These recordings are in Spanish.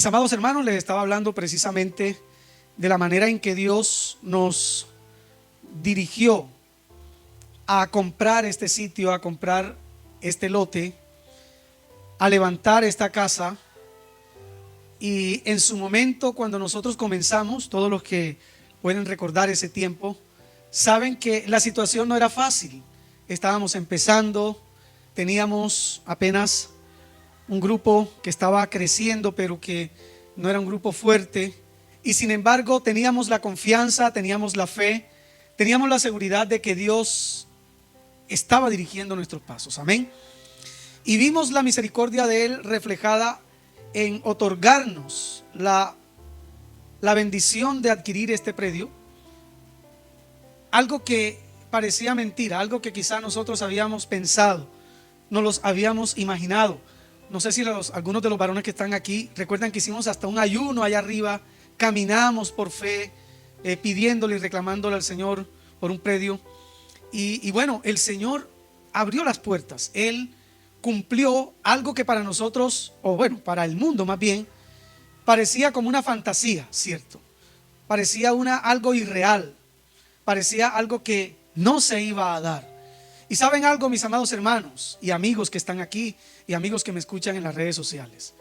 Mis amados hermanos, les estaba hablando precisamente de la manera en que Dios nos dirigió a comprar este sitio, a comprar este lote, a levantar esta casa. Y en su momento, cuando nosotros comenzamos, todos los que pueden recordar ese tiempo, saben que la situación no era fácil. Estábamos empezando, teníamos apenas un grupo que estaba creciendo, pero que no era un grupo fuerte. Y sin embargo, teníamos la confianza, teníamos la fe, teníamos la seguridad de que Dios estaba dirigiendo nuestros pasos. Amén. Y vimos la misericordia de Él reflejada en otorgarnos la bendición de adquirir este predio. Algo que parecía mentira, algo que quizá nosotros habíamos pensado, no los habíamos imaginado. No sé si algunos de los varones que están aquí recuerdan que hicimos hasta un ayuno allá arriba, caminamos por fe, pidiéndole y reclamándole al Señor por un predio. Y bueno, el Señor abrió las puertas. Él cumplió algo que para nosotros, o bueno, para el mundo más bien, parecía como una fantasía, ¿cierto? Parecía algo irreal, parecía algo que no se iba a dar. Y saben algo, mis amados hermanos y amigos que están aquí y amigos que me escuchan en las redes sociales,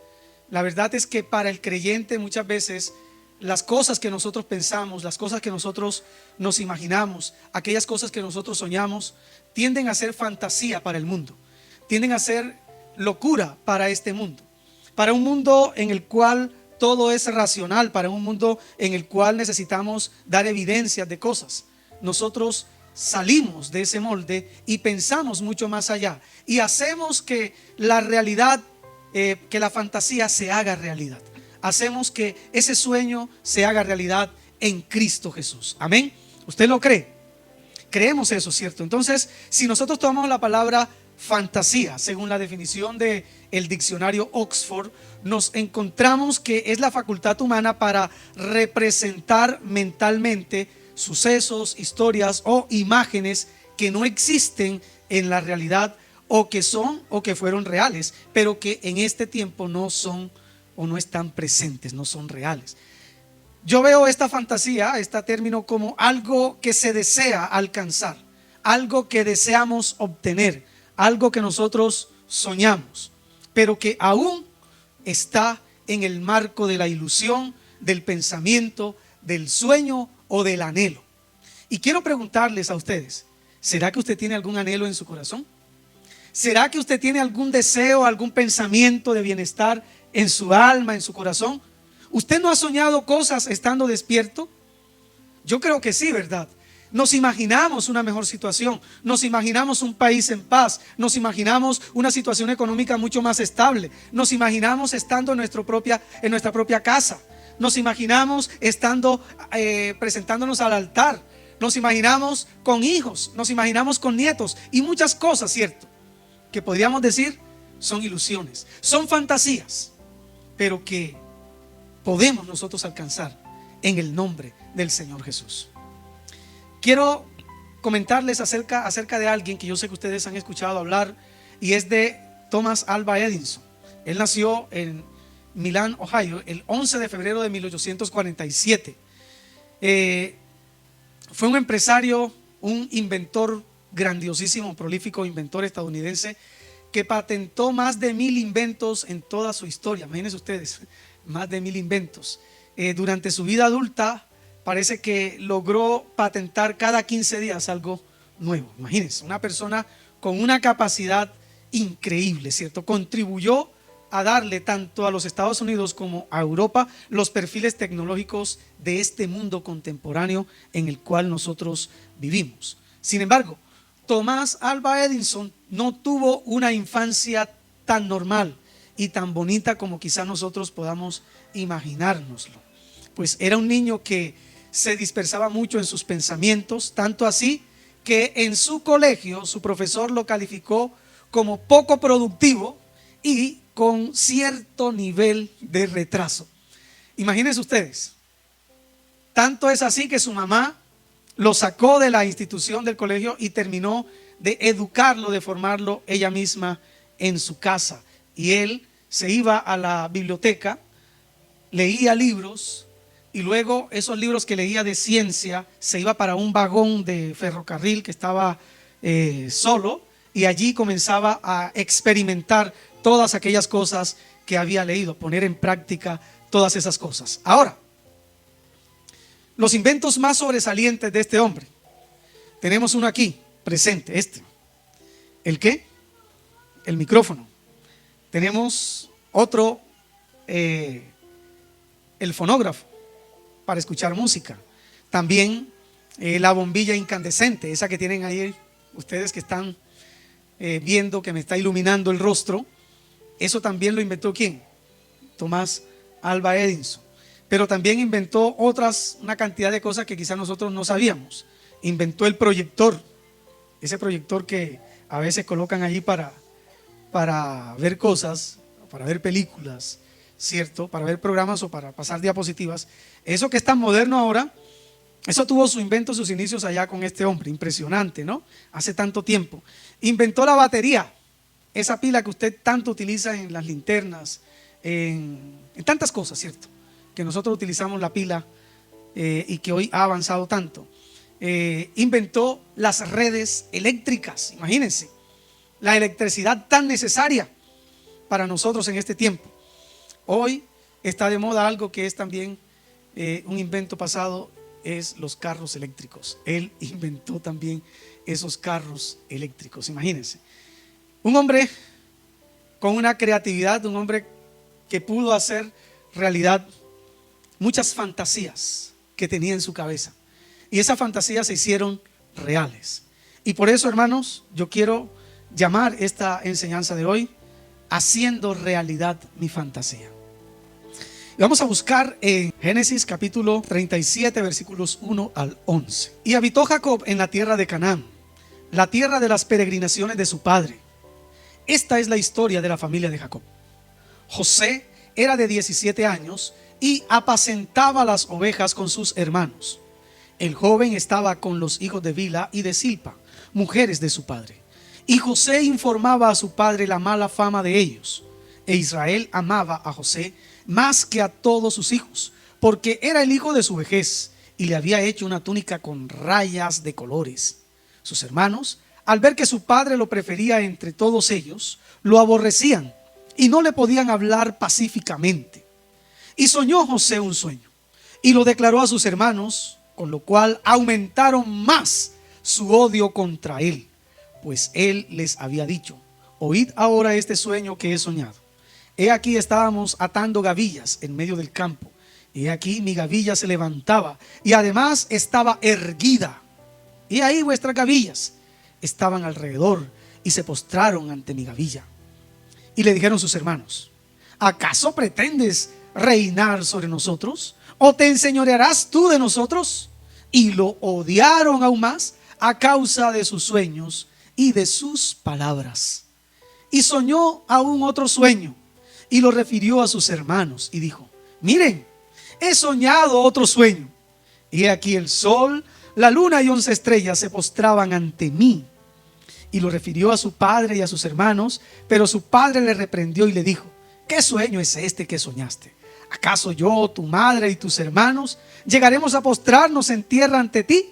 la verdad es que para el creyente muchas veces las cosas que nosotros pensamos, las cosas que nosotros nos imaginamos, aquellas cosas que nosotros soñamos, tienden a ser fantasía para el mundo, tienden a ser locura para este mundo, para un mundo en el cual todo es racional, para un mundo en el cual necesitamos dar evidencias de cosas. Nosotros salimos de ese molde y pensamos mucho más allá y hacemos que la realidad, que la fantasía se haga realidad. Hacemos que ese sueño se haga realidad en Cristo Jesús. Amén. ¿Usted lo cree? Creemos eso, ¿cierto? Entonces, si nosotros tomamos la palabra fantasía, según la definición del diccionario Oxford, nos encontramos que es la facultad humana para representar mentalmente sucesos, historias o imágenes que no existen en la realidad o que son o que fueron reales, pero que en este tiempo no son o no están presentes, no son reales. Yo veo esta fantasía, este término, como algo que se desea alcanzar, algo que deseamos obtener, algo que nosotros soñamos, pero que aún está en el marco de la ilusión, del pensamiento, del sueño o del anhelo. Y quiero preguntarles a ustedes, ¿será que usted tiene algún anhelo en su corazón? ¿Será que usted tiene algún deseo, algún pensamiento de bienestar en su alma, en su corazón? ¿Usted no ha soñado cosas estando despierto? Yo creo que sí, ¿verdad? Nos imaginamos una mejor situación, nos imaginamos un país en paz, nos imaginamos una situación económica mucho más estable, nos imaginamos estando en nuestra propia casa, nos imaginamos estando presentándonos al altar, nos imaginamos con hijos, nos imaginamos con nietos y muchas cosas, ¿cierto? Que podríamos decir son ilusiones, son fantasías, pero que podemos nosotros alcanzar en el nombre del Señor Jesús. Quiero comentarles acerca de alguien que yo sé que ustedes han escuchado hablar, y es de Thomas Alva Edison. Él nació en Milán, Ohio, el 11 de febrero de 1847. Fue un empresario, un inventor grandiosísimo, prolífico inventor estadounidense que patentó más de 1000 inventos en toda su historia. Imagínense ustedes, más de 1000 inventos. Durante su vida adulta parece que logró patentar cada 15 días algo nuevo. Imagínense, una persona con una capacidad increíble, ¿cierto? Contribuyó a darle tanto a los Estados Unidos como a Europa los perfiles tecnológicos de este mundo contemporáneo en el cual nosotros vivimos. Sin embargo, Thomas Alva Edison no tuvo una infancia tan normal y tan bonita como quizá nosotros podamos imaginárnoslo. Pues era un niño que se dispersaba mucho en sus pensamientos, tanto así que en su colegio su profesor lo calificó como poco productivo y con cierto nivel de retraso. Imagínense ustedes, tanto es así que su mamá lo sacó de la institución del colegio y terminó de educarlo, de formarlo ella misma en su casa. Y él se iba a la biblioteca leía libros y luego esos libros que leía de ciencia se iba para un vagón de ferrocarril que estaba solo, y allí comenzaba a experimentar todas aquellas cosas que había leído, poner en práctica todas esas cosas. Ahora, los inventos más sobresalientes de este hombre, tenemos uno aquí presente, ¿el qué? El micrófono. Tenemos otro, el fonógrafo para escuchar música. También la bombilla incandescente, esa que tienen ahí ustedes que están viendo que me está iluminando el rostro. Eso también lo inventó ¿quién? Tomás Alva Edison. Pero también inventó una cantidad de cosas que quizás nosotros no sabíamos. Inventó el proyector, ese proyector que a veces colocan allí para ver cosas, para ver películas, ¿cierto? Para ver programas o para pasar diapositivas. Eso que es tan moderno ahora, eso tuvo su invento, sus inicios allá con este hombre. Impresionante, ¿no? Hace tanto tiempo. Inventó la batería, esa pila que usted tanto utiliza en las linternas, en tantas cosas, ¿cierto? Que nosotros utilizamos la pila y que hoy ha avanzado tanto. Inventó las redes eléctricas, imagínense, la electricidad tan necesaria para nosotros en este tiempo. Hoy está de moda algo que es también un invento pasado, es los carros eléctricos. Él inventó también esos carros eléctricos, imagínense. Un hombre con una creatividad, un hombre que pudo hacer realidad muchas fantasías que tenía en su cabeza, y esas fantasías se hicieron reales. Y por eso, hermanos, yo quiero llamar esta enseñanza de hoy haciendo realidad mi fantasía. Y vamos a buscar en Génesis capítulo 37 versículos 1 al 11. Y habitó Jacob en la tierra de Canaán, la tierra de las peregrinaciones de su padre. Esta es la historia de la familia de Jacob. José era de 17 años y apacentaba las ovejas con sus hermanos. El joven estaba con los hijos de Bilha y de Silpa, mujeres de su padre. Y José informaba a su padre la mala fama de ellos. E Israel amaba a José más que a todos sus hijos, porque era el hijo de su vejez y le había hecho una túnica con rayas de colores. Sus hermanos, al ver que su padre lo prefería entre todos ellos, lo aborrecían y no le podían hablar pacíficamente. Y soñó José un sueño y lo declaró a sus hermanos, con lo cual aumentaron más su odio contra él, pues él les había dicho: oíd ahora este sueño que he soñado. He aquí estábamos atando gavillas en medio del campo, y he aquí mi gavilla se levantaba y además estaba erguida, y ahí vuestras gavillas estaban alrededor y se postraron ante mi gavilla. Y le dijeron sus hermanos: ¿acaso pretendes reinar sobre nosotros? ¿O te enseñorearás tú de nosotros? Y lo odiaron aún más a causa de sus sueños y de sus palabras. Y soñó aún otro sueño y lo refirió a sus hermanos y dijo: miren, he soñado otro sueño, y he aquí el sol, la luna y 11 estrellas se postraban ante mí. Y lo refirió a su padre y a sus hermanos, pero su padre le reprendió y le dijo: ¿qué sueño es este que soñaste? ¿Acaso yo, tu madre y tus hermanos llegaremos a postrarnos en tierra ante ti?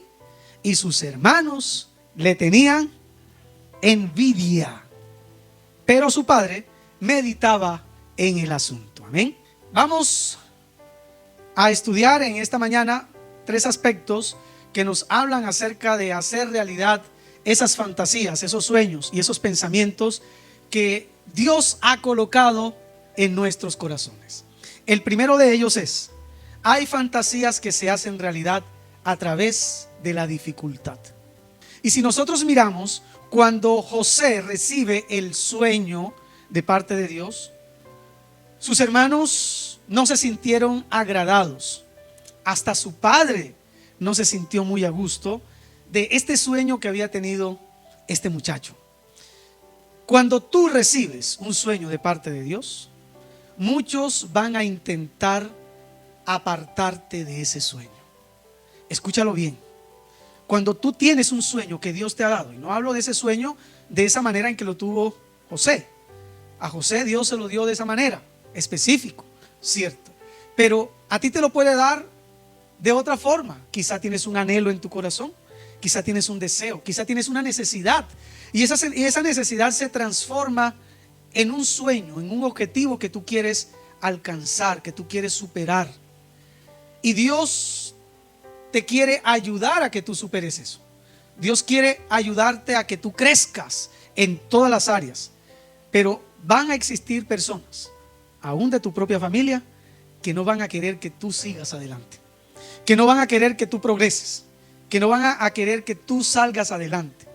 Y sus hermanos le tenían envidia, pero su padre meditaba en el asunto. Amén. Vamos a estudiar en esta mañana 3 aspectos que nos hablan acerca de hacer realidad esas fantasías, esos sueños y esos pensamientos que Dios ha colocado en nuestros corazones. El primero de ellos es: hay fantasías que se hacen realidad a través de la dificultad. Y si nosotros miramos, cuando José recibe el sueño de parte de Dios, sus hermanos no se sintieron agradados. Hasta su padre no se sintió muy a gusto de este sueño que había tenido este muchacho. Cuando tú recibes un sueño de parte de Dios, muchos van a intentar apartarte de ese sueño. Escúchalo bien. Cuando tú tienes un sueño que Dios te ha dado, y no hablo de ese sueño de esa manera en que lo tuvo José. A José Dios se lo dio de esa manera, específico, cierto. pero a ti te lo puede dar de otra forma. Quizá tienes un anhelo en tu corazón, quizá tienes un deseo, quizá tienes una necesidad, y esa necesidad se transforma en un sueño, en un objetivo que tú quieres alcanzar, que tú quieres superar. Y Dios te quiere ayudar a que tú superes eso. Dios quiere ayudarte a que tú crezcas en todas las áreas. Pero van a existir personas, aún de tu propia familia, que no van a querer que tú sigas adelante, que no van a querer que tú progreses, que no van a querer que tú salgas adelante,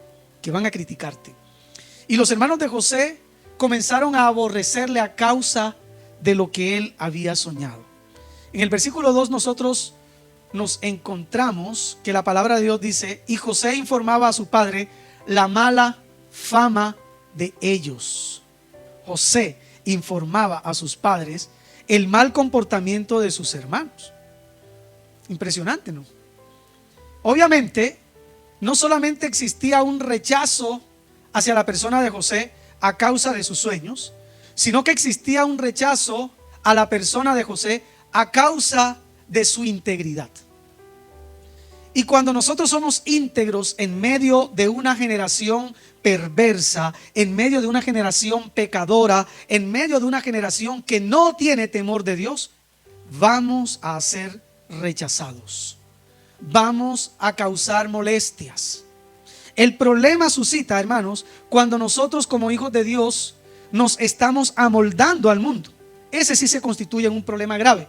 que van a criticarte. Y los hermanos de José comenzaron a aborrecerle a causa de lo que él había soñado. En el versículo 2 nosotros nos encontramos que la palabra de Dios dice: y José informaba a su padre la mala fama de ellos. José informaba a sus padres el mal comportamiento de sus hermanos. Impresionante, ¿no? Obviamente, no solamente existía un rechazo hacia la persona de José a causa de sus sueños, sino que existía un rechazo a la persona de José a causa de su integridad. Y cuando nosotros somos íntegros en medio de una generación perversa, en medio de una generación pecadora, en medio de una generación que no tiene temor de Dios, vamos a ser rechazados, vamos a causar molestias. El problema suscita, hermanos, cuando nosotros como hijos de Dios nos estamos amoldando al mundo. Ese sí se constituye un problema grave.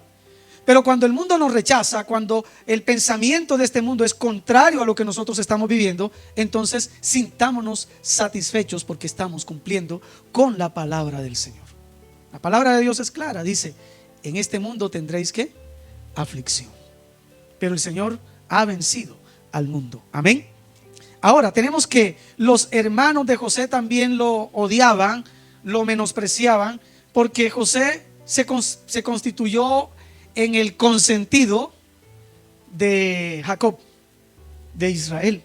Pero cuando el mundo nos rechaza, cuando el pensamiento de este mundo es contrario a lo que nosotros estamos viviendo, entonces sintámonos satisfechos porque estamos cumpliendo con la palabra del Señor. La palabra de Dios es clara, dice: en este mundo tendréis ¿qué? Aflicción. Pero el Señor ha vencido al mundo. Amén. Ahora tenemos que los hermanos de José también lo odiaban, lo menospreciaban, porque José se constituyó en el consentido de Jacob, de Israel.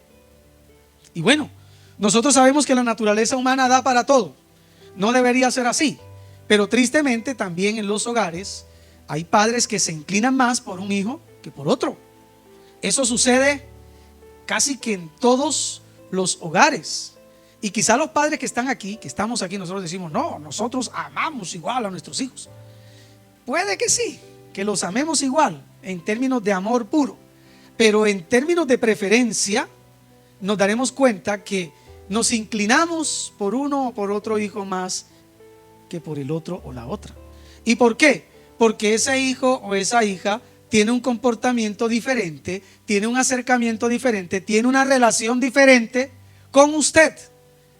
Y bueno, nosotros sabemos que la naturaleza humana da para todo. No debería ser así, pero tristemente también en los hogares hay padres que se inclinan más por un hijo que por otro. Eso sucede casi que en todos los hogares. Y quizá los padres que están aquí, que estamos aquí, nosotros decimos: no, nosotros amamos igual a nuestros hijos. Puede que sí, que los amemos igual en términos de amor puro, pero en términos de preferencia nos daremos cuenta que nos inclinamos por uno o por otro hijo más que por el otro o la otra. ¿Y por qué? Porque ese hijo o esa hija tiene un comportamiento diferente, tiene un acercamiento diferente, tiene una relación diferente con usted,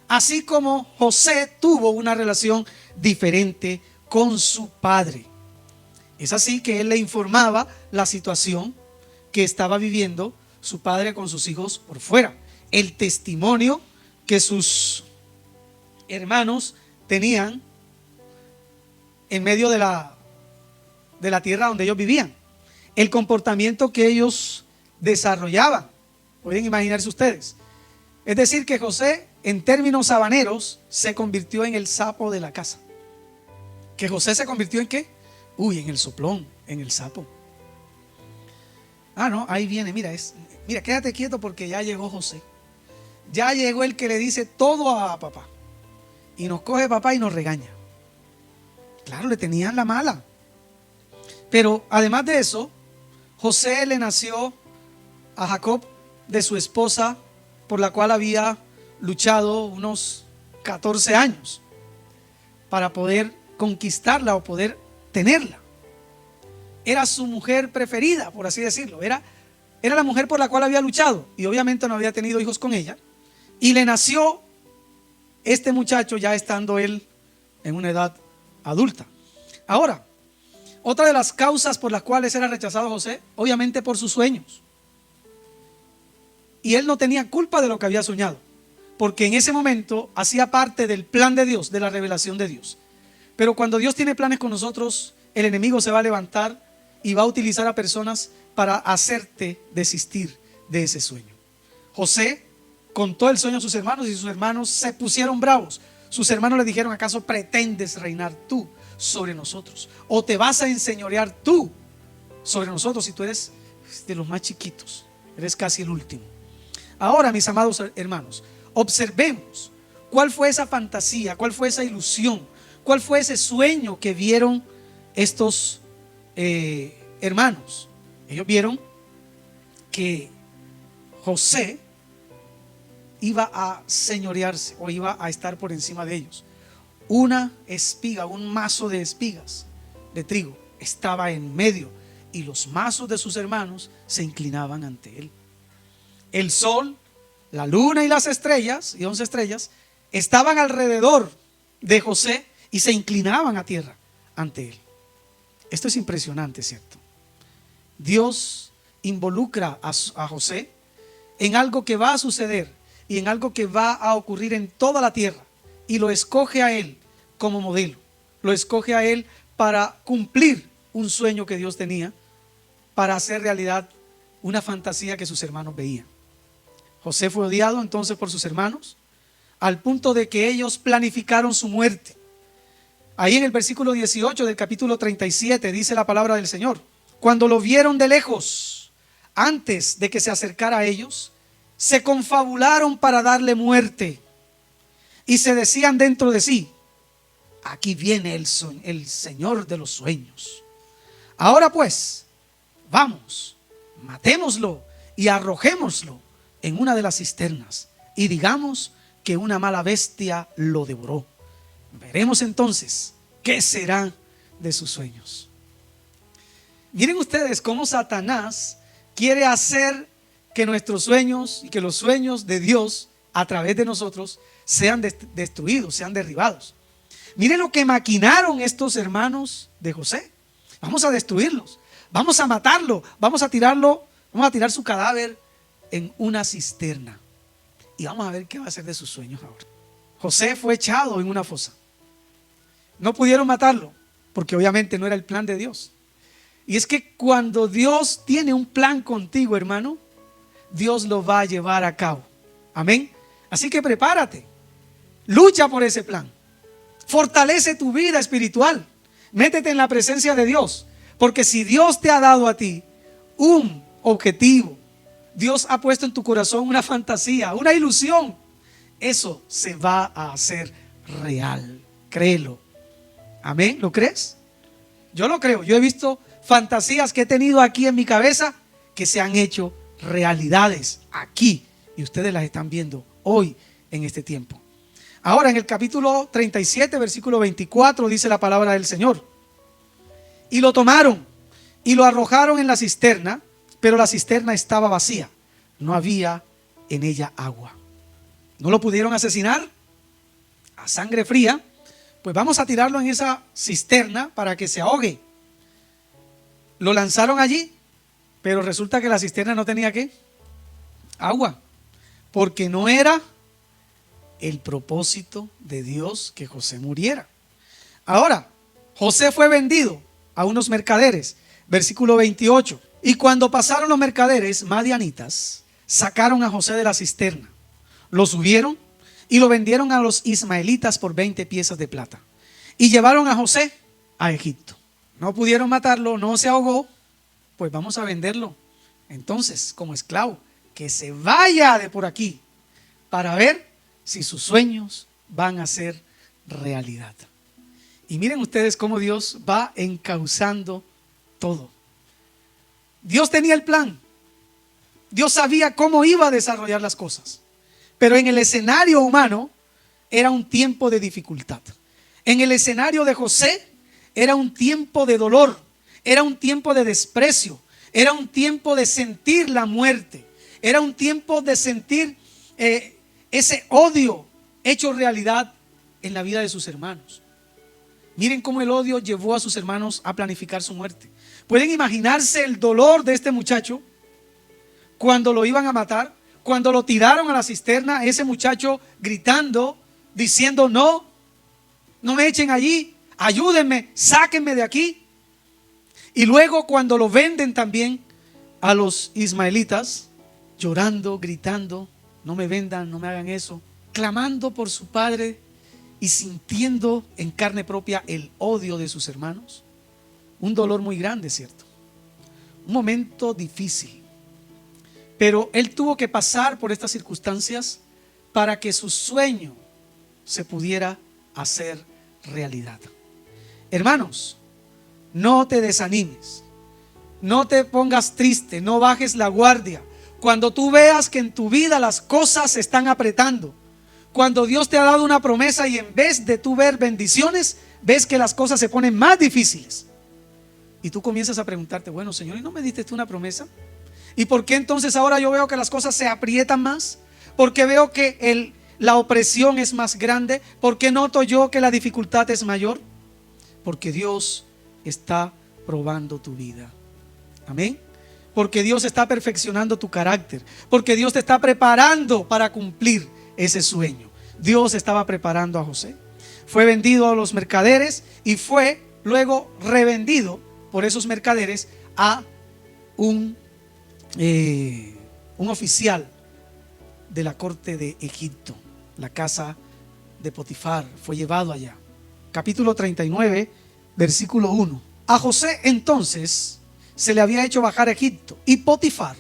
así como José tuvo una relación diferente con su padre. Es así que él le informaba la situación que estaba viviendo su padre con sus hijos por fuera, el testimonio que sus hermanos tenían en medio de la tierra donde ellos vivían, el comportamiento que ellos desarrollaban. Pueden imaginarse ustedes. Es decir, que José, en términos habaneros, se convirtió en el sapo de la casa. ¿Que José se convirtió en qué? En el soplón, en el sapo. No, ahí viene, mira, quédate quieto porque ya llegó José. Ya llegó el que le dice todo a papá. Y nos coge papá y nos regaña. Claro, le tenían la mala. Pero además de eso, José le nació a Jacob de su esposa, por la cual había luchado unos 14 años para poder conquistarla o poder tenerla. Era su mujer preferida, por así decirlo. Era la mujer por la cual había luchado, y obviamente no había tenido hijos con ella. Y le nació este muchacho ya estando él en una edad adulta. Ahora, otra de las causas por las cuales era rechazado José, obviamente por sus sueños. Y él no tenía culpa de lo que había soñado, porque en ese momento hacía parte del plan de Dios, de la revelación de Dios. Pero cuando Dios tiene planes con nosotros, el enemigo se va a levantar y va a utilizar a personas para hacerte desistir de ese sueño. José contó el sueño a sus hermanos y sus hermanos se pusieron bravos. Sus hermanos le dijeron: ¿acaso pretendes reinar tú sobre nosotros? ¿O te vas a enseñorear tú sobre nosotros si tú eres de los más chiquitos, eres casi el último. Ahora, mis amados hermanos, observemos cuál fue esa fantasía, cuál fue esa ilusión, cuál fue ese sueño que vieron estos hermanos. Ellos vieron que José iba a señorearse o iba a estar por encima de ellos. Una espiga, un mazo de espigas de trigo estaba en medio y los mazos de sus hermanos se inclinaban ante él. El sol, la luna y las estrellas, y 11 estrellas, estaban alrededor de José y se inclinaban a tierra ante él. Esto es impresionante, ¿cierto? Dios involucra a José en algo que va a suceder y en algo que va a ocurrir en toda la tierra, y lo escoge a él como modelo, lo escoge a él para cumplir un sueño que Dios tenía, para hacer realidad una fantasía que sus hermanos veían. José fue odiado entonces por sus hermanos, al punto de que ellos planificaron su muerte. Ahí en el versículo 18 del capítulo 37 dice la palabra del Señor: cuando lo vieron de lejos, antes de que se acercara a ellos, se confabularon para darle muerte y se decían dentro de sí: aquí viene el Señor de los sueños. Ahora pues, vamos, matémoslo y arrojémoslo en una de las cisternas y digamos que una mala bestia lo devoró. Veremos entonces qué será de sus sueños. Miren ustedes cómo Satanás quiere hacer que nuestros sueños y que los sueños de Dios a través de nosotros sean destruidos, sean derribados. Miren lo que maquinaron estos hermanos de José. Vamos a destruirlos, vamos a matarlo, vamos a tirarlo, vamos a tirar su cadáver en una cisterna y vamos a ver qué va a hacer de sus sueños ahora. José fue echado en una fosa. No pudieron matarlo porque obviamente no era el plan de Dios. Y es que cuando Dios tiene un plan contigo, hermano, Dios lo va a llevar a cabo. Amén. Así que prepárate, lucha por ese plan, fortalece tu vida espiritual, métete en la presencia de Dios, porque si Dios te ha dado a ti un objetivo, Dios ha puesto en tu corazón una fantasía, una ilusión, eso se va a hacer real. Créelo. Amén. ¿Lo crees? Yo lo creo. Yo he visto fantasías que he tenido aquí en mi cabeza que se han hecho realidades aquí y ustedes las están viendo hoy en este tiempo. Ahora en el capítulo 37 versículo 24 dice la palabra del Señor: y lo tomaron y lo arrojaron en la cisterna, pero la cisterna estaba vacía, no había en ella agua. No lo pudieron asesinar a sangre fría, pues vamos a tirarlo en esa cisterna para que se ahogue. Lo lanzaron allí, pero resulta que la cisterna no tenía ¿qué? Agua, porque no era el propósito de Dios que José muriera. Ahora, José fue vendido a unos mercaderes, versículo 28. Y cuando pasaron los mercaderes madianitas, sacaron a José de la cisterna, lo subieron y lo vendieron a los ismaelitas por 20 piezas de plata. Y llevaron a José a Egipto. No pudieron matarlo, no se ahogó, pues vamos a venderlo entonces como esclavo, que se vaya de por aquí para ver si sus sueños van a ser realidad. Y miren ustedes cómo Dios va encauzando todo. Dios tenía el plan, Dios sabía cómo iba a desarrollar las cosas, pero en el escenario humano era un tiempo de dificultad. En el escenario de José era un tiempo de dolor, era un tiempo de desprecio, era un tiempo de sentir la muerte, era un tiempo de sentir ese odio hecho realidad en la vida de sus hermanos. Miren cómo el odio llevó a sus hermanos a planificar su muerte. ¿Pueden imaginarse el dolor de este muchacho cuando lo iban a matar? Cuando lo tiraron a la cisterna, ese muchacho gritando, diciendo: no me echen allí, ayúdenme, sáquenme de aquí. Y luego cuando lo venden también a los ismaelitas, llorando, gritando: no me vendan, no me hagan eso, clamando por su padre y sintiendo en carne propia el odio de sus hermanos. Un dolor muy grande, ¿cierto? un momento difícil. Pero él tuvo que pasar por estas circunstancias para que su sueño se pudiera hacer realidad. Hermanos, no te desanimes, no te pongas triste, no bajes la guardia. Cuando tú veas que en tu vida las cosas se están apretando, cuando Dios te ha dado una promesa y en vez de tú ver bendiciones, ves que las cosas se ponen más difíciles. Y tú comienzas a preguntarte, bueno, Señor, ¿y no me diste tú una promesa? ¿Y por qué entonces ahora yo veo que las cosas se aprietan más? ¿Por qué veo que la opresión es más grande? ¿Por qué noto yo que la dificultad es mayor? Porque Dios está probando tu vida. Amén. Porque Dios está perfeccionando tu carácter. Porque Dios te está preparando para cumplir ese sueño. Dios estaba preparando a José. Fue vendido a los mercaderes y fue luego revendido por esos mercaderes a un oficial de la corte de Egipto. La casa de Potifar. Fue llevado allá. Capítulo 39, versículo 1. A José entonces se le había hecho bajar a Egipto, y Potifar,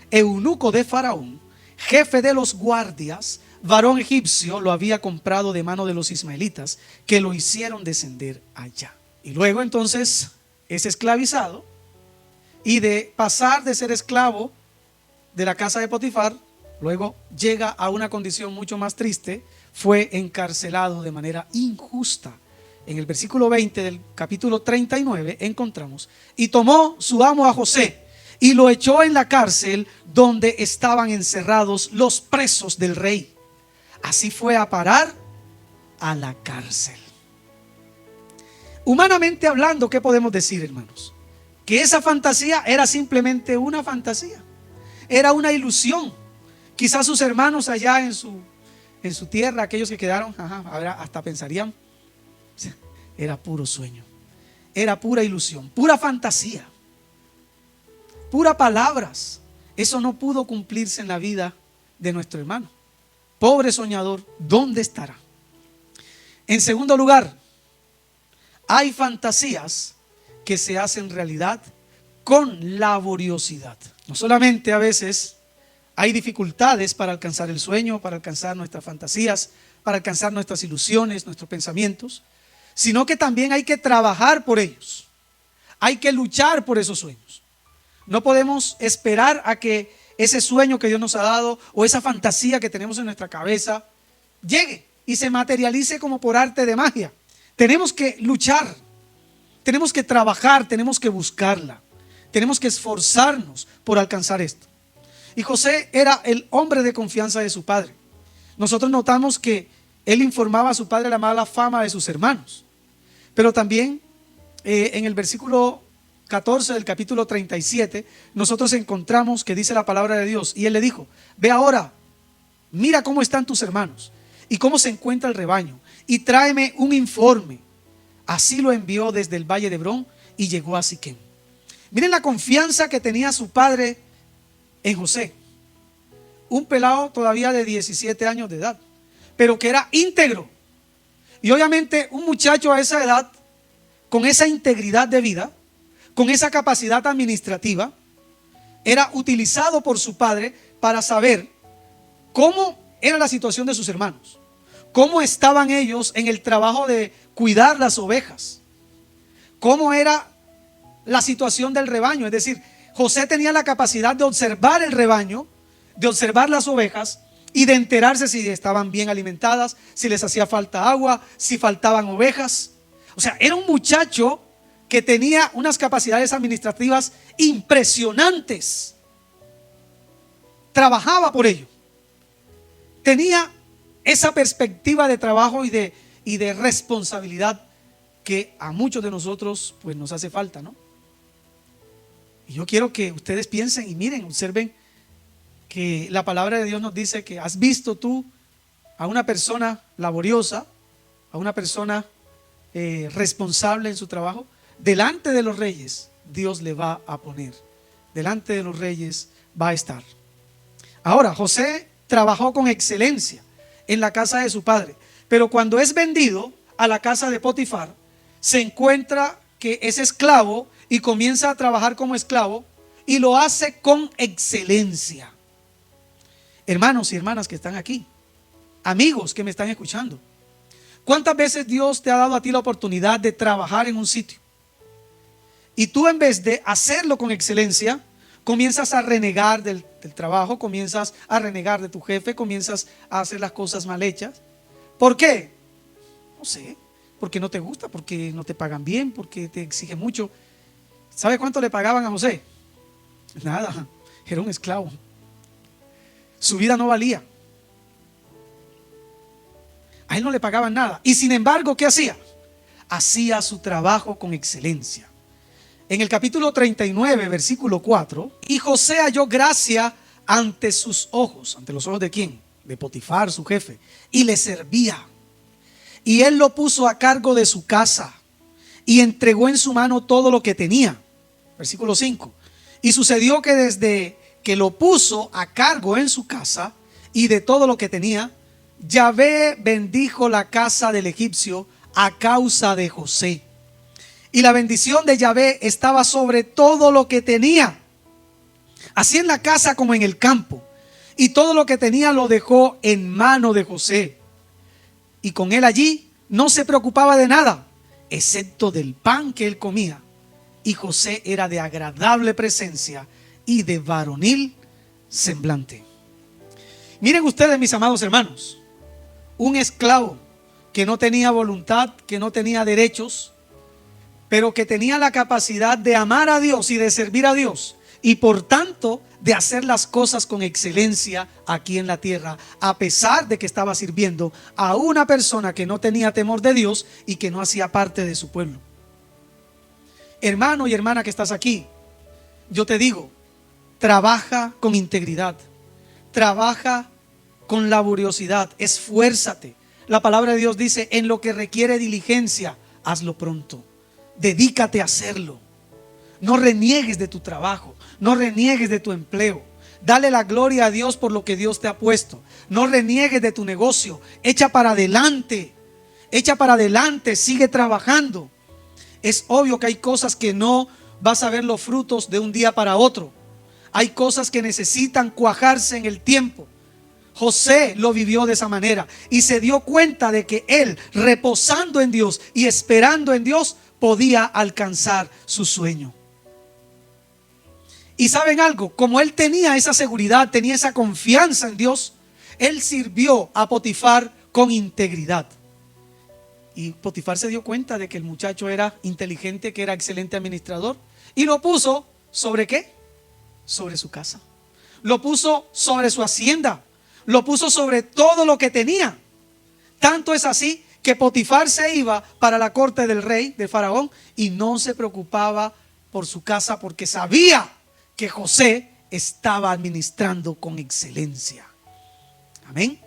eunuco de Faraón, jefe de los guardias, varón egipcio, lo había comprado de mano de los ismaelitas, que lo hicieron descender allá. Y luego entonces es esclavizado, y de pasar de ser esclavo de la casa de Potifar, luego llega a una condición mucho más triste. Fue encarcelado de manera injusta. En el versículo 20 del capítulo 39 encontramos: y tomó su amo a José y lo echó en la cárcel donde estaban encerrados los presos del rey. Así fue a parar a la cárcel. Humanamente hablando, ¿qué podemos decir, hermanos? Que esa fantasía era simplemente una fantasía, era una ilusión. Quizás sus hermanos allá en su tierra, aquellos que quedaron, ahora hasta pensarían, era puro sueño, era pura ilusión, pura fantasía, pura palabras. Eso no pudo cumplirse en la vida de nuestro hermano. Pobre soñador, ¿dónde estará? En segundo lugar, hay fantasías que se hacen realidad con laboriosidad. No solamente a veces hay dificultades para alcanzar el sueño, para alcanzar nuestras fantasías, para alcanzar nuestras ilusiones, nuestros pensamientos, sino que también hay que trabajar por ellos. Hay que luchar por esos sueños. No podemos esperar a que ese sueño que Dios nos ha dado o esa fantasía que tenemos en nuestra cabeza llegue y se materialice como por arte de magia. Tenemos que luchar, tenemos que trabajar, tenemos que buscarla, tenemos que esforzarnos por alcanzar esto. Y José era el hombre de confianza de su padre. Nosotros notamos que él informaba a su padre la mala fama de sus hermanos. Pero también en el versículo 14 del capítulo 37, nosotros encontramos que dice la palabra de Dios. Y él le dijo: ve ahora, mira cómo están tus hermanos y cómo se encuentra el rebaño, y tráeme un informe. Así lo envió desde el valle de Hebrón y llegó a Siquem. Miren la confianza que tenía su padre en José. Un pelado todavía de 17 años de edad, pero que era íntegro. Y obviamente un muchacho a esa edad, con esa integridad de vida, con esa capacidad administrativa, era utilizado por su padre para saber cómo era la situación de sus hermanos, cómo estaban ellos en el trabajo de cuidar las ovejas, cómo era la situación del rebaño. Es decir, José tenía la capacidad de observar el rebaño, de observar las ovejas y de enterarse si estaban bien alimentadas, si les hacía falta agua, si faltaban ovejas. O sea, era un muchacho que tenía unas capacidades administrativas impresionantes. Trabajaba por ello. Tenía esa perspectiva de trabajo y de responsabilidad que a muchos de nosotros pues nos hace falta, ¿no? Y yo quiero que ustedes piensen y miren, observen que la palabra de Dios nos dice que has visto tú a una persona laboriosa, a una persona responsable en su trabajo. Delante de los reyes Dios le va a poner, delante de los reyes va a estar. Ahora, José trabajó con excelencia en la casa de su padre, pero cuando es vendido a la casa de Potifar, se encuentra que es esclavo y comienza a trabajar como esclavo, y lo hace con excelencia. Hermanos y hermanas que están aquí, amigos que me están escuchando, ¿cuántas veces Dios te ha dado a ti la oportunidad de trabajar en un sitio? Y tú, en vez de hacerlo con excelencia, comienzas a renegar del trabajo, comienzas a renegar de tu jefe, comienzas a hacer las cosas mal hechas. ¿Por qué? No sé, porque no te gusta, porque no te pagan bien, porque te exigen mucho. ¿Sabe cuánto le pagaban a José? Nada, era un esclavo. Su vida no valía. A él no le pagaban nada. Y sin embargo, ¿qué hacía? Hacía su trabajo con excelencia. En el capítulo 39, versículo 4, y José halló gracia ante sus ojos. ¿Ante los ojos de quién? De Potifar, su jefe. Y le servía. Y él lo puso a cargo de su casa y entregó en su mano todo lo que tenía. Versículo 5. Y sucedió que desde que lo puso a cargo en su casa y de todo lo que tenía, Yahvé bendijo la casa del egipcio a causa de José. Y la bendición de Yahvé estaba sobre todo lo que tenía, así en la casa como en el campo. Y todo lo que tenía lo dejó en mano de José. Y con él allí no se preocupaba de nada, excepto del pan que él comía. Y José era de agradable presencia y de varonil semblante. Miren ustedes, mis amados hermanos, un esclavo que no tenía voluntad, que no tenía derechos, pero que tenía la capacidad de amar a Dios y de servir a Dios, y por tanto de hacer las cosas con excelencia aquí en la tierra, a pesar de que estaba sirviendo a una persona que no tenía temor de Dios y que no hacía parte de su pueblo. Hermano y hermana que estás aquí, yo te digo, trabaja con integridad, trabaja con laboriosidad, esfuérzate. La palabra de Dios dice: en lo que requiere diligencia, hazlo pronto, dedícate a hacerlo. No reniegues de tu trabajo, no reniegues de tu empleo. Dale la gloria a Dios por lo que Dios te ha puesto. No reniegues de tu negocio, echa para adelante, sigue trabajando. Es obvio que hay cosas que no vas a ver los frutos de un día para otro. Hay cosas que necesitan cuajarse en el tiempo. José lo vivió de esa manera y se dio cuenta de que él, reposando en Dios y esperando en Dios, podía alcanzar su sueño. Y ¿saben algo? Como él tenía esa seguridad, tenía esa confianza en Dios, él sirvió a Potifar con integridad. Y Potifar se dio cuenta de que el muchacho era inteligente, que era excelente administrador, y lo puso ¿sobre qué? Sobre su casa. Lo puso sobre su hacienda. Lo puso sobre todo lo que tenía. Tanto es así que Potifar se iba para la corte del rey, de Faraón, y no se preocupaba por su casa porque sabía que José estaba administrando con excelencia. Amén.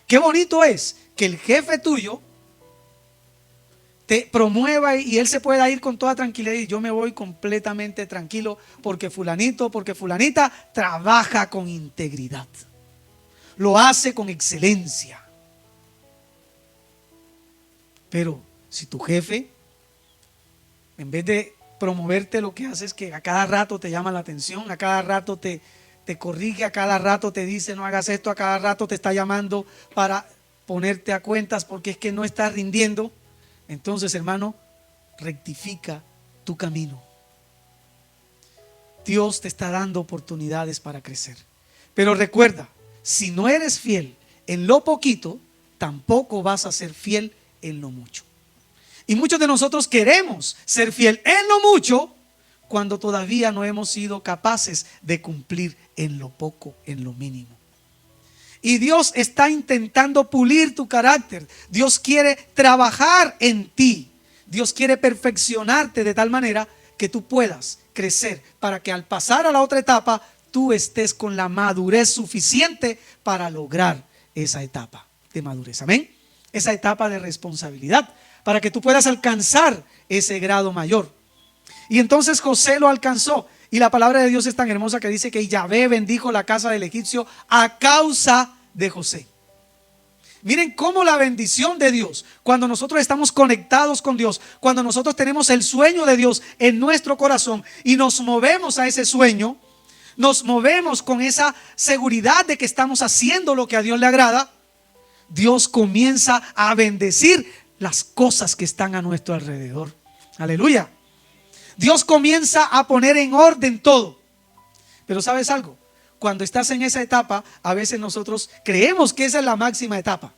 Qué bonito es que el jefe tuyo te promueva y él se pueda ir con toda tranquilidad, y yo me voy completamente tranquilo porque fulanito, porque fulanita trabaja con integridad, lo hace con excelencia. Pero si tu jefe, en vez de promoverte, lo que hace es que a cada rato te llama la atención, a cada rato te corrige, a cada rato te dice no hagas esto, a cada rato te está llamando para ponerte a cuentas porque es que no estás rindiendo, entonces, hermano, rectifica tu camino. Dios te está dando oportunidades para crecer. Pero recuerda, si no eres fiel en lo poquito, tampoco vas a ser fiel en lo mucho. Y muchos de nosotros queremos ser fiel en lo mucho cuando todavía no hemos sido capaces de cumplir en lo poco, en lo mínimo. Y Dios está intentando pulir tu carácter. Dios quiere trabajar en ti. Dios quiere perfeccionarte de tal manera que tú puedas crecer para que al pasar a la otra etapa tú estés con la madurez suficiente para lograr esa etapa de madurez. Amén. Esa etapa de responsabilidad para que tú puedas alcanzar ese grado mayor. Y entonces José lo alcanzó. Y la palabra de Dios es tan hermosa que dice que Yahvé bendijo la casa del egipcio a causa de José. Miren cómo la bendición de Dios, cuando nosotros estamos conectados con Dios, cuando nosotros tenemos el sueño de Dios en nuestro corazón y nos movemos a ese sueño, nos movemos con esa seguridad de que estamos haciendo lo que a Dios le agrada, Dios comienza a bendecir las cosas que están a nuestro alrededor. Aleluya. Dios comienza a poner en orden todo. Pero ¿sabes algo? Cuando estás en esa etapa, a veces nosotros creemos que esa es la máxima etapa.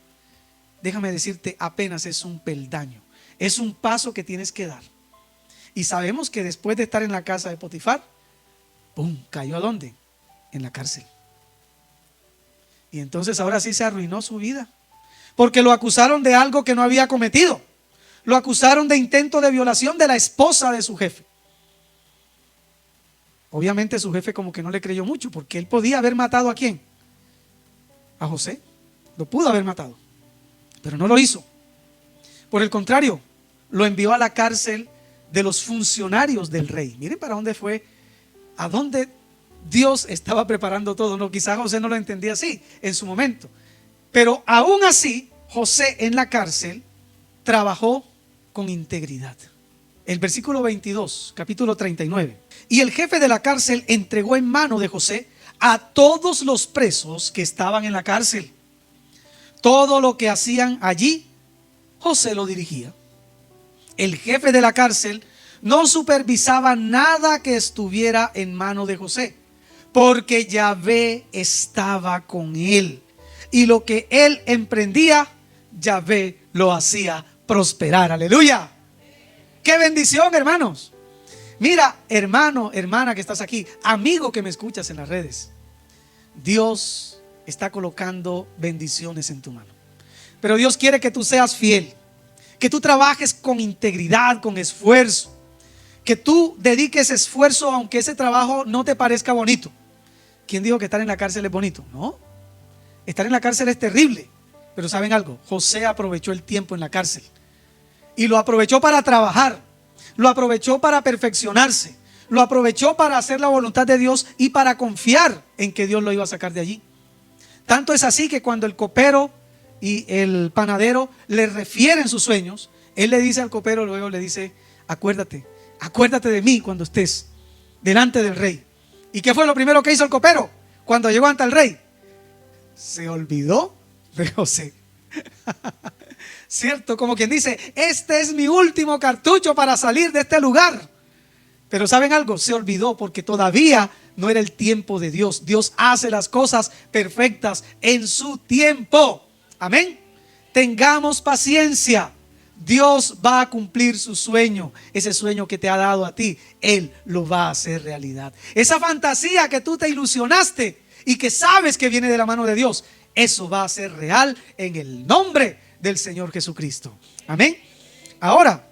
Déjame decirte, apenas es un peldaño. Es un paso que tienes que dar. Y sabemos que después de estar en la casa de Potifar, ¡pum!, cayó ¿a dónde? En la cárcel. Y entonces ahora sí se arruinó su vida. Porque lo acusaron de algo que no había cometido. Lo acusaron de intento de violación de la esposa de su jefe. Obviamente su jefe como que no le creyó mucho, porque él podía haber matado ¿a quién? A José. Lo pudo haber matado, pero no lo hizo. Por el contrario, lo envió a la cárcel de los funcionarios del rey. Miren para dónde fue, a dónde Dios estaba preparando todo. No, quizás José no lo entendía así en su momento, pero aún así José en la cárcel trabajó con integridad. El versículo 22, capítulo 39. Y el jefe de la cárcel entregó en mano de José a todos los presos que estaban en la cárcel. Todo lo que hacían allí, José lo dirigía. El jefe de la cárcel no supervisaba nada que estuviera en mano de José, porque Yahvé estaba con él. Y lo que él emprendía, Yahvé lo hacía prosperar. Aleluya. ¡Qué bendición, hermanos! Mira, hermano, hermana que estás aquí, amigo que me escuchas en las redes, Dios está colocando bendiciones en tu mano. Pero Dios quiere que tú seas fiel, que tú trabajes con integridad, con esfuerzo, que tú dediques esfuerzo aunque ese trabajo no te parezca bonito. ¿Quién dijo que estar en la cárcel es bonito? No, estar en la cárcel es terrible. Pero ¿saben algo? José aprovechó el tiempo en la cárcel y lo aprovechó para trabajar, lo aprovechó para perfeccionarse, lo aprovechó para hacer la voluntad de Dios y para confiar en que Dios lo iba a sacar de allí. Tanto es así que cuando el copero y el panadero le refieren sus sueños, él le dice al copero, luego le dice: acuérdate de mí cuando estés delante del rey. ¿Y qué fue lo primero que hizo el copero cuando llegó ante el rey? Se olvidó de José. ¿Cierto? Como quien dice: este es mi último cartucho para salir de este lugar. Pero ¿saben algo? Se olvidó porque todavía no era el tiempo de Dios. Dios hace las cosas perfectas en su tiempo. Amén. Tengamos paciencia. Dios va a cumplir su sueño. Ese sueño que te ha dado a ti, Él lo va a hacer realidad. Esa fantasía que tú te ilusionaste y que sabes que viene de la mano de Dios, eso va a ser real en el nombre del Señor Jesucristo. Amén. Ahora,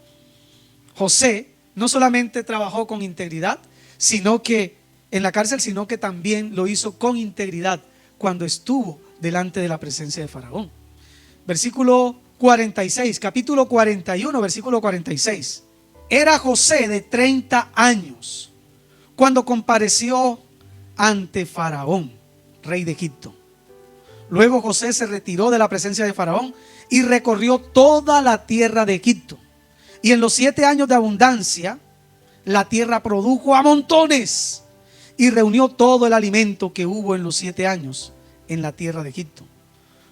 José no solamente trabajó con integridad, sino que en la cárcel, sino que también lo hizo con integridad cuando estuvo delante de la presencia de Faraón. Versículo 46, capítulo 41, versículo 46. Era José de 30 años cuando compareció ante Faraón, rey de Egipto. Luego José se retiró de la presencia de Faraón y recorrió toda la tierra de Egipto. Y en los 7 años de abundancia, la tierra produjo a montones y reunió todo el alimento que hubo en los 7 años en la tierra de Egipto.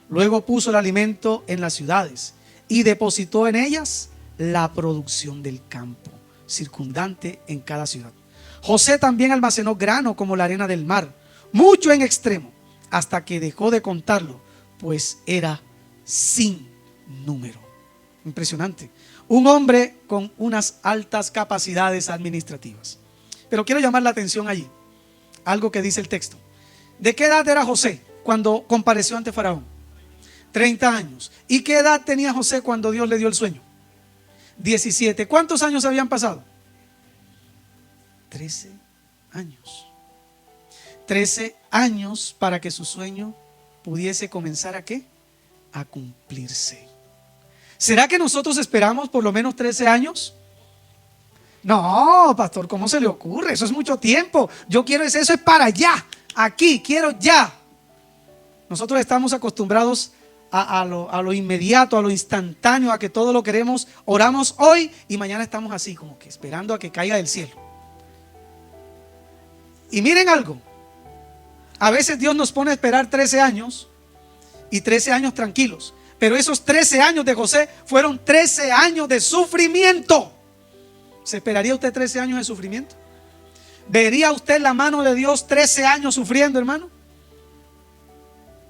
Luego puso el alimento en las ciudades y depositó en ellas la producción del campo circundante en cada ciudad. José también almacenó grano como la arena del mar, mucho en extremo, hasta que dejó de contarlo, pues era sin número. Impresionante. Un hombre con unas altas capacidades administrativas. Pero quiero llamar la atención allí, algo que dice el texto. ¿De qué edad era José cuando compareció ante Faraón? 30 años. ¿Y qué edad tenía José cuando Dios le dio el sueño? 17. ¿Cuántos años habían pasado? 13 años. 13 años para que su sueño pudiese comenzar ¿a qué? A cumplirse. ¿Será que nosotros esperamos por lo menos 13 años? No, pastor, ¿cómo se le ocurre? Eso es mucho tiempo. Yo quiero eso es para ya. Aquí, quiero ya. Nosotros estamos acostumbrados a lo inmediato, a lo instantáneo, a que todo lo queremos, oramos hoy y mañana estamos así, como que esperando a que caiga del cielo. Y miren algo, a veces Dios nos pone a esperar 13 años y 13 años tranquilos, pero esos 13 años de José fueron 13 años de sufrimiento. ¿Se esperaría usted 13 años de sufrimiento? ¿Vería usted la mano de Dios 13 años sufriendo, hermano?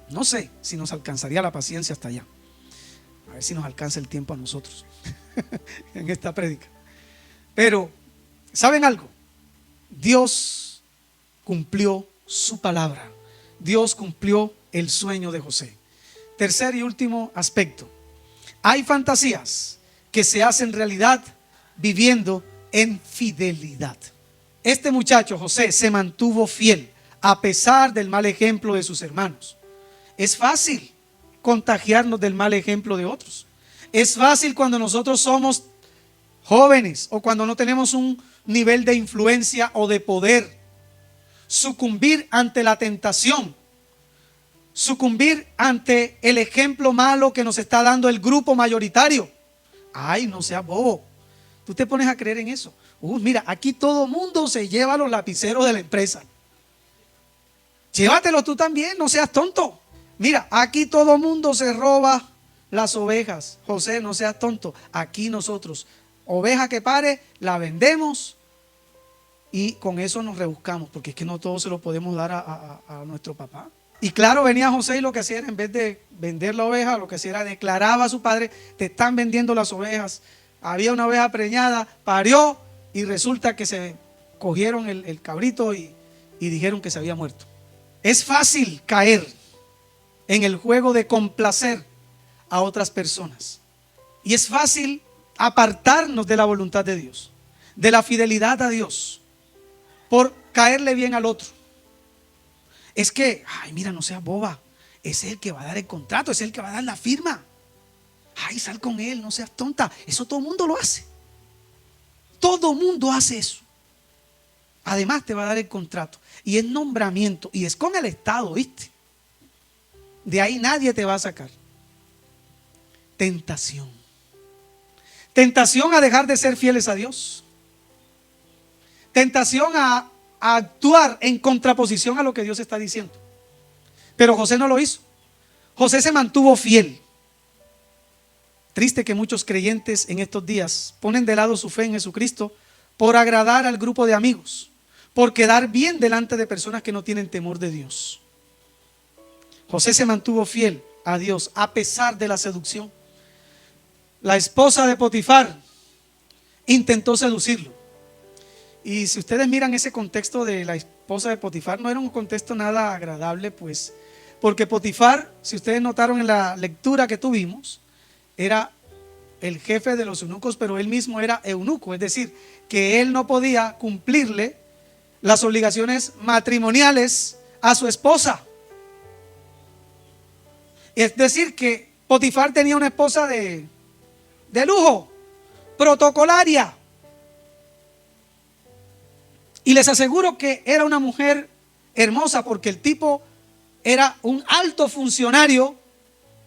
No sé si nos alcanzaría la paciencia hasta allá. A ver si nos alcanza el tiempo a nosotros en esta prédica. Pero, ¿saben algo? Dios cumplió su palabra. Dios cumplió el sueño de José. Tercer y último aspecto. Hay fantasías que se hacen realidad viviendo en fidelidad. Este muchacho, José, se mantuvo fiel a pesar del mal ejemplo de sus hermanos. Es fácil contagiarnos del mal ejemplo de otros. Es fácil cuando nosotros somos jóvenes o cuando no tenemos un nivel de influencia o de poder, sucumbir ante la tentación, sucumbir ante el ejemplo malo que nos está dando el grupo mayoritario. Ay, no seas bobo. Tú te pones a creer en eso. Mira, aquí todo mundo se lleva los lapiceros de la empresa. Llévatelo tú también, no seas tonto. Mira, aquí todo mundo se roba las ovejas. José, no seas tonto. Aquí nosotros, oveja que pare, la vendemos y con eso nos rebuscamos, porque es que no todo se lo podemos dar a nuestro papá. Y claro, venía José y lo que hacía era, en vez de vender la oveja, lo que hacía era declaraba a su padre: te están vendiendo las ovejas. Había una oveja preñada, parió y resulta que se cogieron el cabrito y dijeron que se había muerto. Es fácil caer en el juego de complacer a otras personas. Y es fácil apartarnos de la voluntad de Dios, de la fidelidad a Dios, por caerle bien al otro. Es que, ay, mira, no seas boba, ese es el que va a dar el contrato, ese es el que va a dar la firma. Ay, sal con él, no seas tonta. Eso todo el mundo lo hace. Todo el mundo hace eso. Además te va a dar el contrato. Y es nombramiento. Y es con el Estado, ¿viste? De ahí nadie te va a sacar. Tentación. Tentación a dejar de ser fieles a Dios. Tentación a actuar en contraposición a lo que Dios está diciendo. Pero José no lo hizo. José se mantuvo fiel. Triste que muchos creyentes en estos días ponen de lado su fe en Jesucristo por agradar al grupo de amigos, por quedar bien delante de personas que no tienen temor de Dios. José se mantuvo fiel a Dios a pesar de la seducción. La esposa de Potifar intentó seducirlo. Y si ustedes miran ese contexto de la esposa de Potifar, no era un contexto nada agradable, pues, porque Potifar, si ustedes notaron en la lectura que tuvimos, era el jefe de los eunucos, pero él mismo era eunuco, es decir, que él no podía cumplirle las obligaciones matrimoniales a su esposa. Es decir, que Potifar tenía una esposa de lujo, protocolaria. Y les aseguro que era una mujer hermosa, porque el tipo era un alto funcionario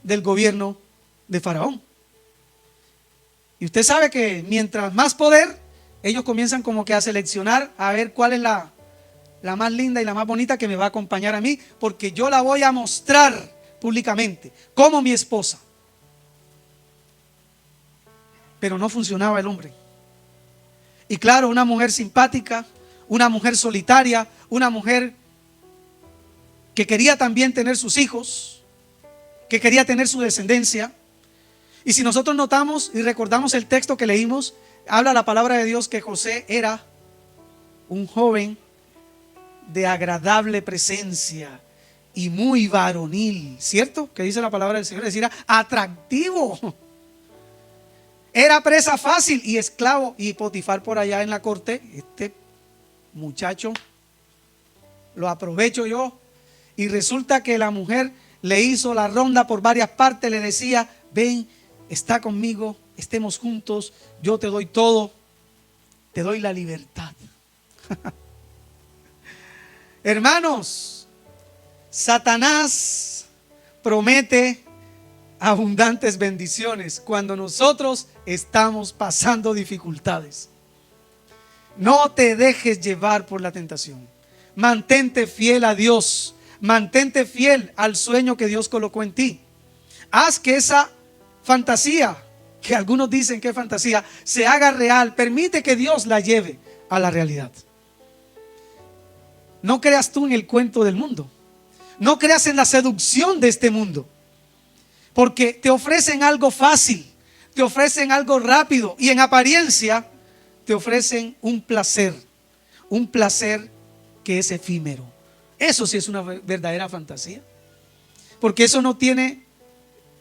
del gobierno de Faraón. Y usted sabe que mientras más poder, ellos comienzan como que a seleccionar a ver cuál es la más linda y la más bonita que me va a acompañar a mí, porque yo la voy a mostrar públicamente como mi esposa. Pero no funcionaba el hombre. Y claro, una mujer simpática, una mujer solitaria, una mujer que quería también tener sus hijos, que quería tener su descendencia. Y si nosotros notamos y recordamos el texto que leímos, habla la palabra de Dios que José era un joven de agradable presencia y muy varonil, ¿cierto? Que dice la palabra del Señor, es decir, atractivo. Era presa fácil y esclavo. Y Potifar por allá en la corte, este muchacho lo aprovecho yo, y resulta que la mujer le hizo la ronda por varias partes, le decía: ven, está conmigo, estemos juntos, yo te doy todo, te doy la libertad. Hermanos, Satanás promete abundantes bendiciones cuando nosotros estamos pasando dificultades. No te dejes llevar por la tentación. Mantente fiel a Dios. Mantente fiel al sueño que Dios colocó en ti. Haz que esa fantasía, que algunos dicen que es fantasía, se haga real. Permite que Dios la lleve a la realidad. No creas tú en el cuento del mundo. No creas en la seducción de este mundo. Porque te ofrecen algo fácil, te ofrecen algo rápido y en apariencia te ofrecen un placer que es efímero. Eso sí es una verdadera fantasía, porque eso no tiene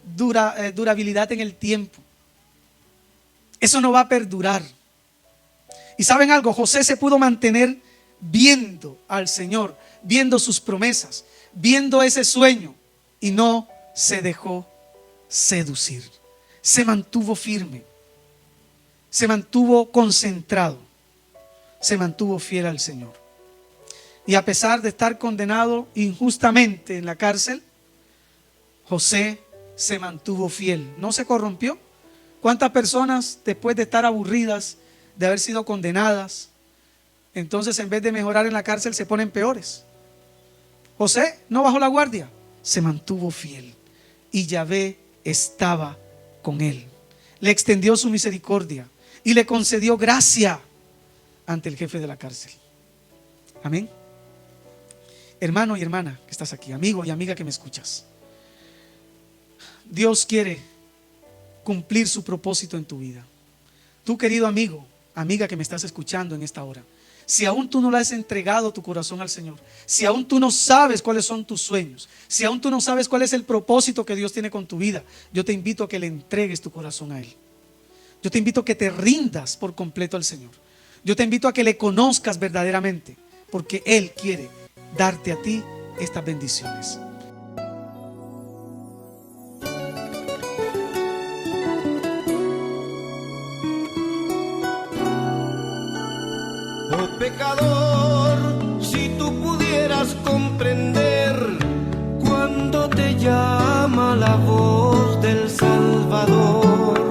durabilidad en el tiempo. Eso no va a perdurar. Y ¿saben algo? José se pudo mantener viendo al Señor, viendo sus promesas, viendo ese sueño, y no se dejó seducir. Se mantuvo firme, se mantuvo concentrado, se mantuvo fiel al Señor. Y a pesar de estar condenado injustamente en la cárcel, José se mantuvo fiel, no se corrompió. ¿Cuántas personas después de estar aburridas, de haber sido condenadas, entonces en vez de mejorar en la cárcel se ponen peores? José no bajó la guardia, se mantuvo fiel y Yahvé estaba con él. Le extendió su misericordia y le concedió gracia ante el jefe de la cárcel. Amén. Hermano y hermana que estás aquí, amigo y amiga que me escuchas, Dios quiere cumplir su propósito en tu vida. Tú, querido amigo, amiga que me estás escuchando en esta hora, si aún tú no le has entregado tu corazón al Señor, si aún tú no sabes cuáles son tus sueños, si aún tú no sabes cuál es el propósito que Dios tiene con tu vida, yo te invito a que le entregues tu corazón a Él. Yo te invito a que te rindas por completo al Señor. Yo te invito a que le conozcas verdaderamente, porque Él quiere darte a ti estas bendiciones. Oh pecador, si tú pudieras comprender cuando te llama la voz del Salvador,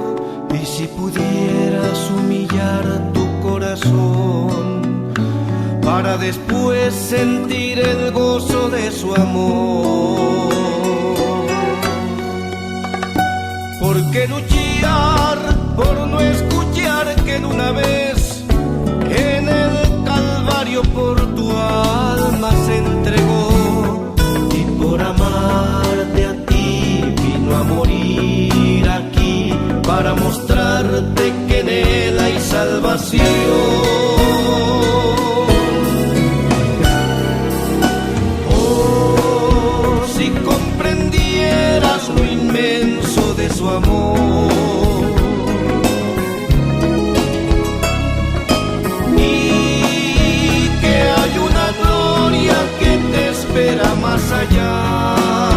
y si pudieras humillar tu corazón para después sentir el gozo de su amor. ¿Por qué luchar por no escuchar que en una vez en el Calvario por tu alma se entregó, y por amarte a ti vino a morir aquí para mostrarte que en Él hay salvación? Oh, si comprendieras lo inmenso de su amor, espera más allá.